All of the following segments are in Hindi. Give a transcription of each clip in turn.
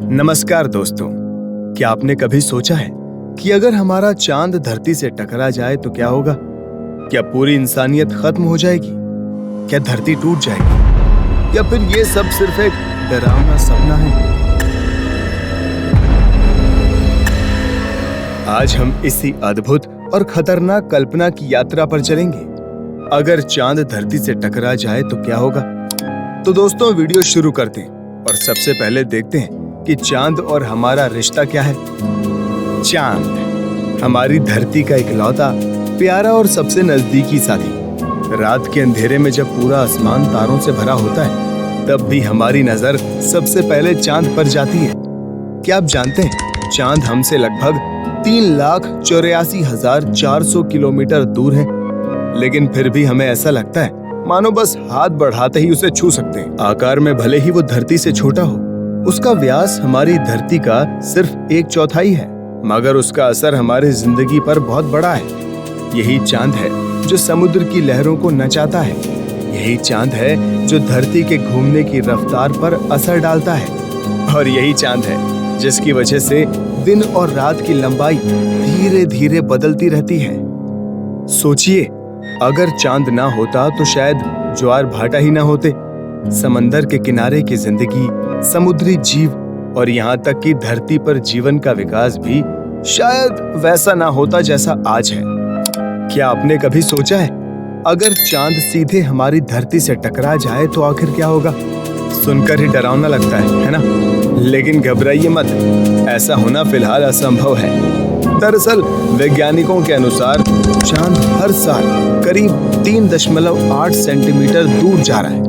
नमस्कार दोस्तों, क्या आपने कभी सोचा है कि अगर हमारा चांद धरती से टकरा जाए तो क्या होगा? क्या पूरी इंसानियत खत्म हो जाएगी? क्या धरती टूट जाएगी? या फिर ये सब सिर्फ एक डरावना सपना है? आज हम इसी अद्भुत और खतरनाक कल्पना की यात्रा पर चलेंगे। अगर चांद धरती से टकरा जाए तो क्या होगा? तो दोस्तों, वीडियो शुरू करते हैं और सबसे पहले देखते हैं कि चांद और हमारा रिश्ता क्या है। चांद हमारी धरती का इकलौता, प्यारा और सबसे नजदीकी साथी। रात के अंधेरे में जब पूरा आसमान तारों से भरा होता है, तब भी हमारी नजर सबसे पहले चांद पर जाती है। क्या आप जानते हैं, चांद हमसे लगभग 3,84,400 किलोमीटर दूर है, लेकिन फिर भी हमें ऐसा लगता है मानो बस हाथ बढ़ाते ही उसे छू सकते हैं। आकार में भले ही वो धरती से छोटा हो, उसका व्यास हमारी धरती का सिर्फ 1/4 है, मगर उसका असर हमारी जिंदगी पर बहुत बड़ा है। यही चांद है जो समुद्र की लहरों को नचाता है। यही चांद है जो धरती के घूमने की रफ्तार पर असर डालता है। और यही चांद है जिसकी वजह से दिन और रात की लंबाई धीरे धीरे बदलती रहती है। सोचिए, अगर चांद ना होता तो शायद ज्वार भाटा ही ना होते। समंदर के किनारे की जिंदगी, समुद्री जीव और यहाँ तक कि धरती पर जीवन का विकास भी शायद वैसा ना होता जैसा आज है। क्या आपने कभी सोचा है, अगर चांद सीधे हमारी धरती से टकरा जाए तो आखिर क्या होगा? सुनकर ही डरावना लगता है ना? लेकिन घबराइए मत, ऐसा होना फिलहाल असंभव है। दरअसल वैज्ञानिकों के अनुसार चांद हर साल करीब 3.8 सेंटीमीटर दूर जा रहा है।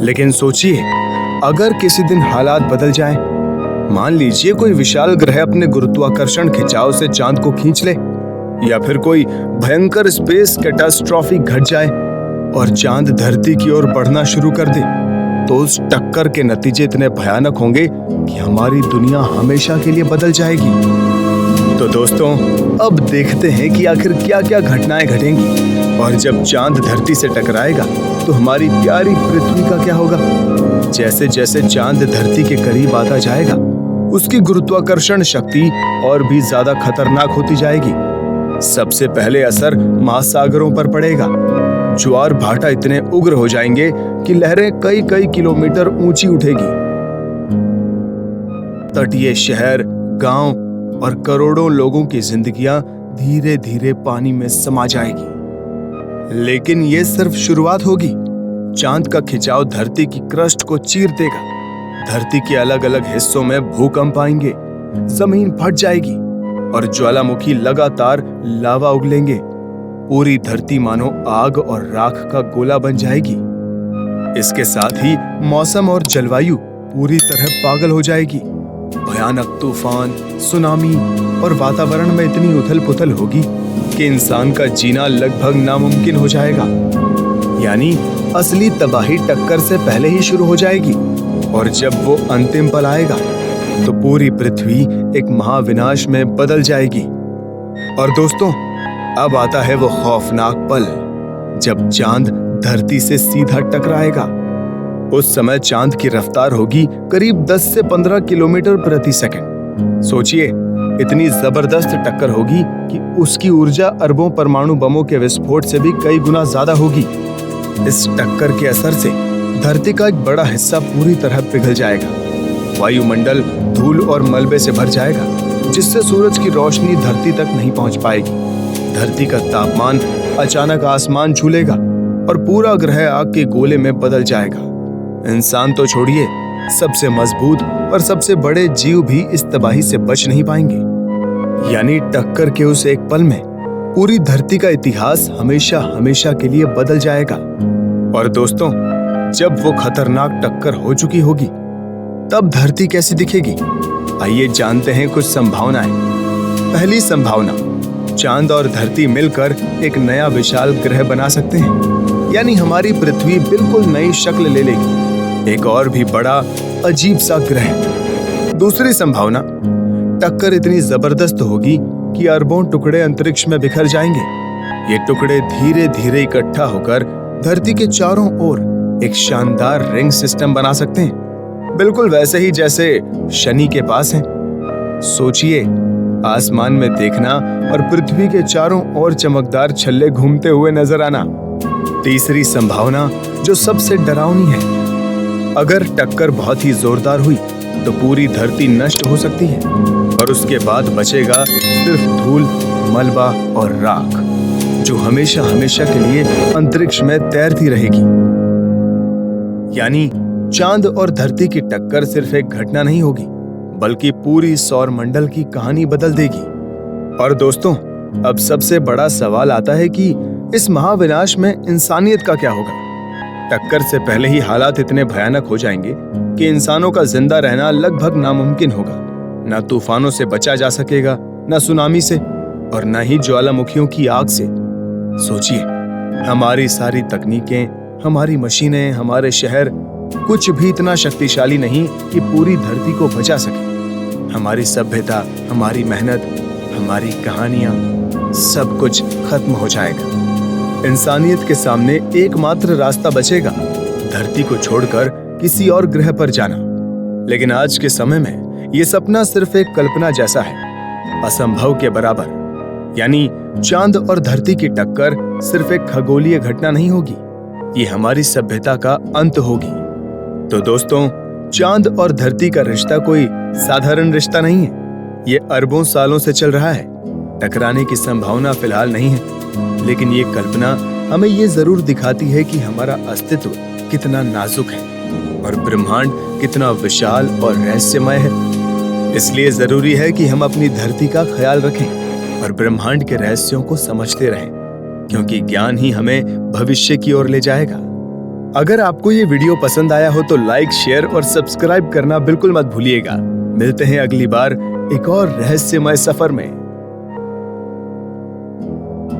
लेकिन सोचिए, अगर किसी दिन हालात बदल जाएं, मान लीजिए कोई विशाल ग्रह अपने गुरुत्वाकर्षण खिंचाव से चांद को खींच ले, या फिर कोई भयंकर स्पेस कैटास्ट्रॉफी घट जाए और चांद धरती की ओर बढ़ना शुरू कर दे, तो उस टक्कर के नतीजे इतने भयानक होंगे कि हमारी दुनिया हमेशा के लिए बदल जाएगी। तो दोस्तों, अब देखते हैं कि आखिर क्या क्या घटनाएं घटेंगी और जब चांद धरती से टकराएगा तो हमारी प्यारी पृथ्वी का क्या होगा। जैसे जैसे चांद धरती के करीब आता जाएगा, उसकी गुरुत्वाकर्षण शक्ति और भी ज्यादा खतरनाक होती जाएगी। सबसे पहले असर महासागरों पर पड़ेगा। ज्वार भाटा इतने उग्र हो जाएंगे कि लहरें कई कई किलोमीटर ऊंची उठेगी। तटीय शहर, गांव और करोड़ों लोगों की जिंदगियां धीरे धीरे पानी में समा जाएगी। लेकिन ये सिर्फ शुरुआत होगी। चांद का खिंचाव धरती की क्रस्ट को चीर देगा। धरती के अलग अलग हिस्सों में भूकंप आएंगे, जमीन फट जाएगी और ज्वालामुखी लगातार लावा उगलेंगे। पूरी धरती मानो आग और राख का गोला बन जाएगी। इसके साथ ही मौसम और जलवायु पूरी तरह पागल हो जाएगी। भयानक तूफान, सुनामी और वातावरण में इतनी उथल पुथल होगी कि इंसान का जीना लगभग नामुमकिन हो जाएगा। यानी असली तबाही टक्कर से पहले ही शुरू हो जाएगी, और जब वो अंतिम पल आएगा तो पूरी पृथ्वी एक महाविनाश में बदल जाएगी। और दोस्तों, अब आता है वो खौफनाक पल जब चांद धरती से सीधा टकराएगा। उस समय चांद की रफ्तार होगी करीब 10 से 15 किलोमीटर प्रति सेकंड। सोचिए, इतनी जबरदस्त टक्कर होगी कि उसकी ऊर्जा अरबों परमाणु बमों के विस्फोट से भी कई गुना ज्यादा होगी। इस टक्कर के असर से धरती का एक बड़ा हिस्सा पूरी तरह पिघल जाएगा। वायुमंडल धूल और मलबे से भर जाएगा, जिससे सूरज की रोशनी धरती तक नहीं पहुंच पाएगी। धरती का तापमान अचानक आसमान छू लेगा और पूरा ग्रह आग के गोले में बदल जाएगा। इंसान तो छोड़िए, सबसे मजबूत और सबसे बड़े जीव भी इस तबाही से बच नहीं पाएंगे। यानी टक्कर के उस एक पल में पूरी धरती का इतिहास हमेशा हमेशा के लिए बदल जाएगा। और दोस्तों, जब वो खतरनाक टक्कर हो चुकी होगी, तब धरती कैसी दिखेगी? आइए जानते हैं कुछ संभावनाएं। पहली संभावना, चांद और धरती मिलकर एक नया विशाल ग्रह बना सकते हैं। यानी हमारी पृथ्वी बिल्कुल नई शक्ल ले लेगी, एक और भी बड़ा अजीब सा ग्रह। दूसरी संभावना, टक्कर इतनी जबरदस्त होगी कि अरबों टुकड़े अंतरिक्ष में बिखर जाएंगे। ये टुकड़े धीरे धीरे इकट्ठा होकर धरती के चारों ओर एक शानदार रिंग सिस्टम बना सकते हैं। बिल्कुल वैसे ही जैसे शनि के पास हैं। सोचिए, आसमान में देखना और पृथ्वी के चारों ओर चमकदार छल्ले घूमते हुए नजर आना। तीसरी संभावना जो सबसे डरावनी है, अगर टक्कर बहुत ही जोरदार हुई तो पूरी धरती नष्ट हो सकती है और उसके बाद बचेगा सिर्फ धूल, मलबा और राख, जो हमेशा हमेशा के लिए अंतरिक्ष में तैरती रहेगी। यानी चांद और धरती की टक्कर सिर्फ एक घटना नहीं होगी, बल्कि पूरी सौर मंडल की कहानी बदल देगी। और दोस्तों, अब सबसे बड़ा सवाल आता है कि इस महाविनाश में इंसानियत का क्या होगा। टक्कर से पहले ही हालात इतने भयानक हो जाएंगे कि इंसानों का जिंदा रहना लगभग नामुमकिन होगा। न तूफानों से बचा जा सकेगा, न सुनामी से, और न ही ज्वालामुखियों की आग से। सोचिए, हमारी सारी तकनीकें, हमारी मशीनें, हमारे शहर, कुछ भी इतना शक्तिशाली नहीं कि पूरी धरती को बचा सके। हमारी सभ्यता, हमारी मेहनत, हमारी कहानियां, सब कुछ खत्म हो जाएगा। इंसानियत के सामने एकमात्र रास्ता बचेगा, धरती को छोड़कर किसी और ग्रह पर जाना। लेकिन आज के समय में यह सपना सिर्फ एक कल्पना जैसा है, असंभव के बराबर। यानी चांद और धरती की टक्कर सिर्फ एक खगोलीय घटना नहीं होगी, ये हमारी सभ्यता का अंत होगी। तो दोस्तों, चांद और धरती का रिश्ता कोई साधारण रिश्ता नहीं है, ये अरबों सालों से चल रहा है। टकराने की संभावना फिलहाल नहीं है, लेकिन ये कल्पना हमें ये जरूर दिखाती है कि हमारा अस्तित्व कितना नाजुक है और ब्रह्मांड कितना विशाल और रहस्यमय है। इसलिए जरूरी है कि हम अपनी धरती का ख्याल रखें और ब्रह्मांड के रहस्यों को समझते रहें, क्योंकि ज्ञान ही हमें भविष्य की ओर ले जाएगा। अगर आपको ये वीडियो पसंद आया हो तो लाइक, शेयर और सब्सक्राइब करना बिल्कुल मत भूलिएगा। मिलते हैं अगली बार एक और रहस्यमय सफर में।